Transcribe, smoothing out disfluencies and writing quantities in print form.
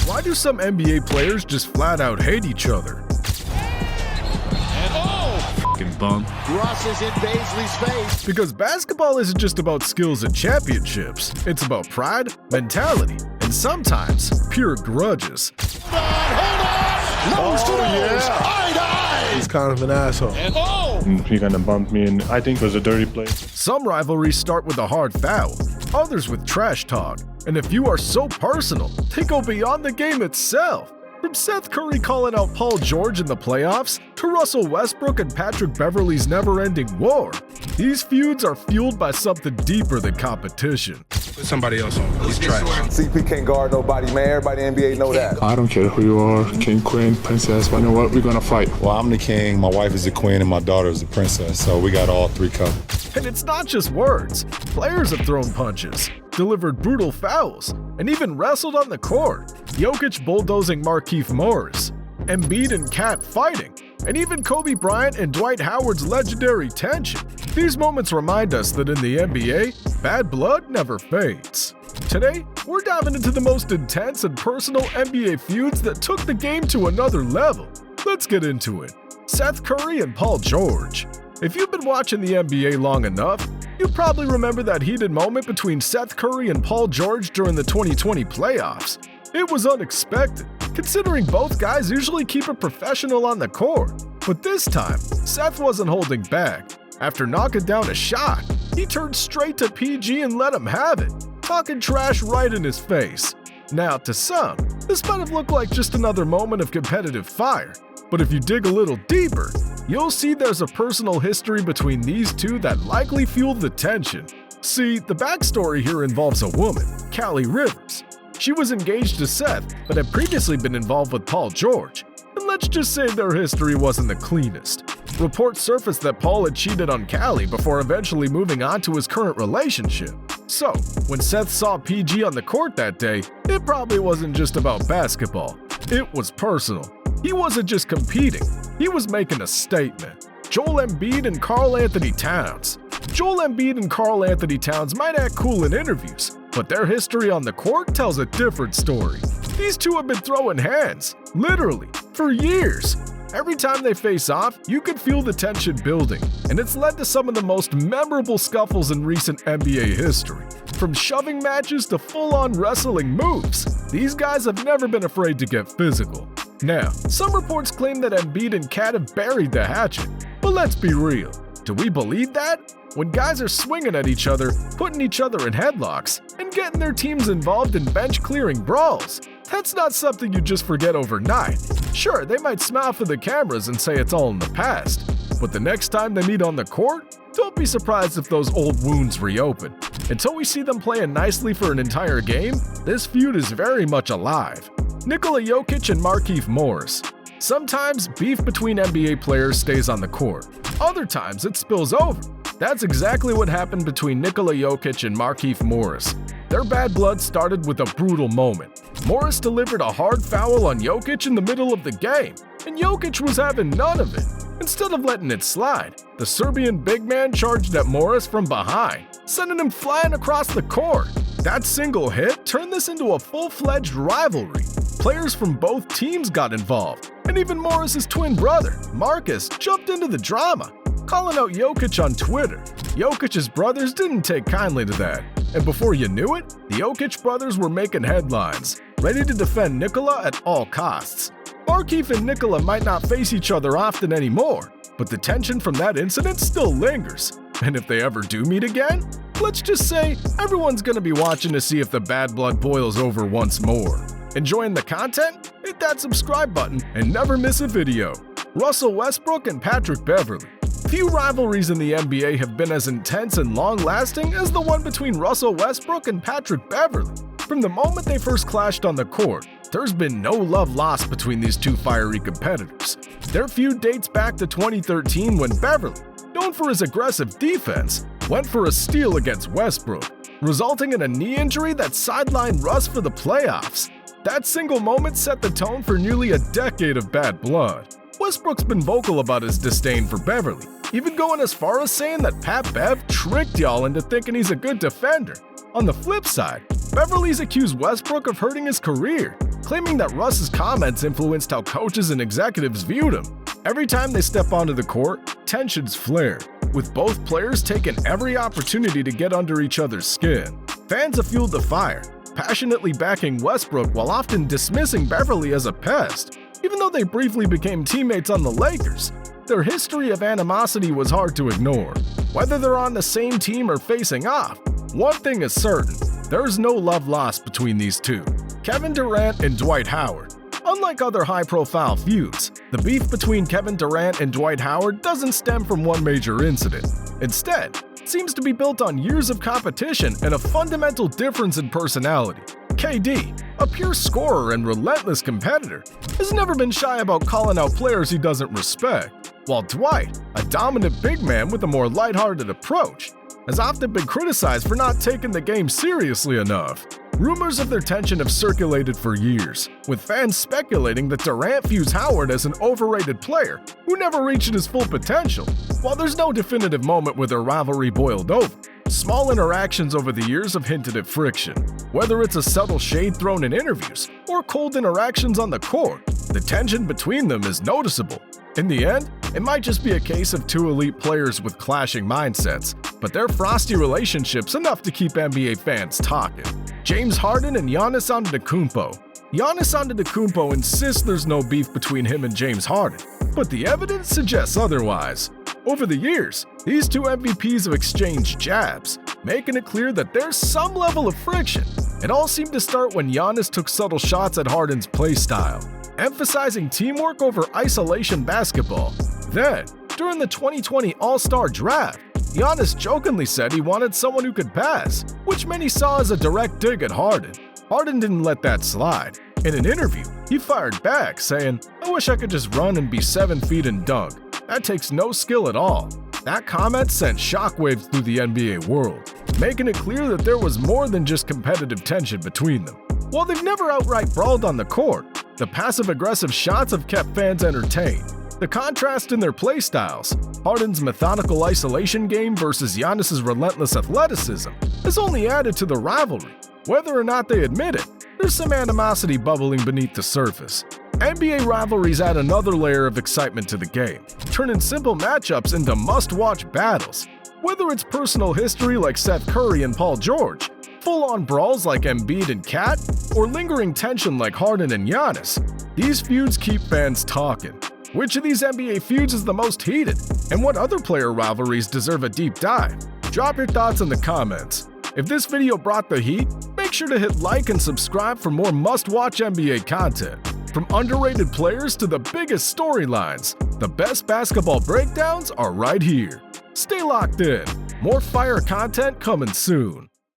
Why do some NBA players just flat out hate each other? Fucking bum. Russ is in Baisley's face. Because basketball isn't just about skills and championships. It's about pride, mentality, and sometimes pure grudges. Hold on! Nose to nose! Eye to eye! He's kind of an asshole. He kind of bumped me, and I think it was a dirty play. Some rivalries start with a hard foul, others with trash talk, and if you are so personal, they go beyond the game itself. From Seth Curry calling out Paul George in the playoffs, to Russell Westbrook and Patrick Beverley's never-ending war, these feuds are fueled by something deeper than competition. Put somebody else on. He's trash. CP can't guard nobody, man. Everybody in the NBA know that. I don't care who you are, king, queen, princess, but you know what? We're gonna fight. Well, I'm the king, my wife is the queen, and my daughter is the princess, so we got all three covered. And it's not just words. Players have thrown punches, delivered brutal fouls, and even wrestled on the court. Jokic bulldozing Markieff Morris, Embiid and Cat fighting, and even Kobe Bryant and Dwight Howard's legendary tension. These moments remind us that in the NBA, bad blood never fades. Today, we're diving into the most intense and personal NBA feuds that took the game to another level. Let's get into it. Seth Curry and Paul George. If you've been watching the NBA long enough, you probably remember that heated moment between Seth Curry and Paul George during the 2020 playoffs. It was unexpected, considering both guys usually keep it professional on the court. But this time, Seth wasn't holding back. After knocking down a shot, he turned straight to PG and let him have it, talking trash right in his face. Now, to some, this might have looked like just another moment of competitive fire, but if you dig a little deeper, you'll see there's a personal history between these two that likely fueled the tension. See, the backstory here involves a woman, Callie Rivers. She was engaged to Seth, but had previously been involved with Paul George, and let's just say their history wasn't the cleanest. Reports surfaced that Paul had cheated on Callie before eventually moving on to his current relationship. So, when Seth saw PG on the court that day, it probably wasn't just about basketball. It was personal. He wasn't just competing, he was making a statement. Joel Embiid and Karl Anthony Towns. Joel Embiid and Karl Anthony Towns might act cool in interviews, but their history on the court tells a different story. These two have been throwing hands, literally, for years. Every time they face off, you can feel the tension building, and it's led to some of the most memorable scuffles in recent NBA history. From shoving matches to full-on wrestling moves, these guys have never been afraid to get physical. Now, some reports claim that Embiid and Cat have buried the hatchet, but let's be real. Do we believe that? When guys are swinging at each other, putting each other in headlocks, and getting their teams involved in bench-clearing brawls, that's not something you just forget overnight. Sure, they might smile for the cameras and say it's all in the past, but the next time they meet on the court, don't be surprised if those old wounds reopen. Until we see them playing nicely for an entire game, this feud is very much alive. Nikola Jokic and Markieff Morris. Sometimes beef between NBA players stays on the court. Other times it spills over. That's exactly what happened between Nikola Jokic and Markieff Morris. Their bad blood started with a brutal moment. Morris delivered a hard foul on Jokic in the middle of the game, and Jokic was having none of it. Instead of letting it slide, the Serbian big man charged at Morris from behind, sending him flying across the court. That single hit turned this into a full-fledged rivalry. Players from both teams got involved, and even Morris's twin brother, Marcus, jumped into the drama, calling out Jokic on Twitter. Jokic's brothers didn't take kindly to that, and before you knew it, the Jokic brothers were making headlines, ready to defend Nikola at all costs. Markieff and Nikola might not face each other often anymore, but the tension from that incident still lingers. And if they ever do meet again, let's just say everyone's gonna be watching to see if the bad blood boils over once more. Enjoying the content? Hit that subscribe button and never miss a video. Russell Westbrook and Patrick Beverley. Few rivalries in the NBA have been as intense and long-lasting as the one between Russell Westbrook and Patrick Beverley. From the moment they first clashed on the court, there's been no love lost between these two fiery competitors. Their feud dates back to 2013 when Beverley, known for his aggressive defense, went for a steal against Westbrook, resulting in a knee injury that sidelined Russ for the playoffs. That single moment set the tone for nearly a decade of bad blood. Westbrook's been vocal about his disdain for Beverley, even going as far as saying that Pat Bev tricked y'all into thinking he's a good defender. On the flip side, Beverley's accused Westbrook of hurting his career, claiming that Russ's comments influenced how coaches and executives viewed him. Every time they step onto the court, tensions flare, with both players taking every opportunity to get under each other's skin. Fans have fueled the fire, passionately backing Westbrook while often dismissing Beverly as a pest. Even though they briefly became teammates on the Lakers, their history of animosity was hard to ignore. Whether they're on the same team or facing off, one thing is certain, there's no love lost between these two. Kevin Durant and Dwight Howard. Unlike other high-profile feuds, the beef between Kevin Durant and Dwight Howard doesn't stem from one major incident. Instead, it seems to be built on years of competition and a fundamental difference in personality. KD, a pure scorer and relentless competitor, has never been shy about calling out players he doesn't respect, while Dwight, a dominant big man with a more lighthearted approach, has often been criticized for not taking the game seriously enough. Rumors of their tension have circulated for years, with fans speculating that Durant views Howard as an overrated player who never reached his full potential. While there's no definitive moment where their rivalry boiled over, small interactions over the years have hinted at friction. Whether it's a subtle shade thrown in interviews or cold interactions on the court, the tension between them is noticeable. In the end, it might just be a case of two elite players with clashing mindsets, but their frosty relationship's enough to keep NBA fans talking. James Harden and Giannis Antetokounmpo. Giannis Antetokounmpo insists there's no beef between him and James Harden, but the evidence suggests otherwise. Over the years, these two MVPs have exchanged jabs, making it clear that there's some level of friction. It all seemed to start when Giannis took subtle shots at Harden's playstyle, emphasizing teamwork over isolation basketball. Then, during the 2020 All-Star Draft, Giannis jokingly said he wanted someone who could pass, which many saw as a direct dig at Harden. Harden didn't let that slide. In an interview, he fired back, saying, "I wish I could just run and be 7 feet and dunk. That takes no skill at all." That comment sent shockwaves through the NBA world, making it clear that there was more than just competitive tension between them. While they've never outright brawled on the court, the passive-aggressive shots have kept fans entertained. The contrast in their playstyles, Harden's methodical isolation game versus Giannis's relentless athleticism, has only added to the rivalry. Whether or not they admit it, there's some animosity bubbling beneath the surface. NBA rivalries add another layer of excitement to the game, turning simple matchups into must-watch battles. Whether it's personal history like Seth Curry and Paul George, full-on brawls like Embiid and Kat, or lingering tension like Harden and Giannis, these feuds keep fans talking. Which of these NBA feuds is the most heated, and what other player rivalries deserve a deep dive? Drop your thoughts in the comments. If this video brought the heat, make sure to hit like and subscribe for more must-watch NBA content. From underrated players to the biggest storylines, the best basketball breakdowns are right here. Stay locked in. More fire content coming soon.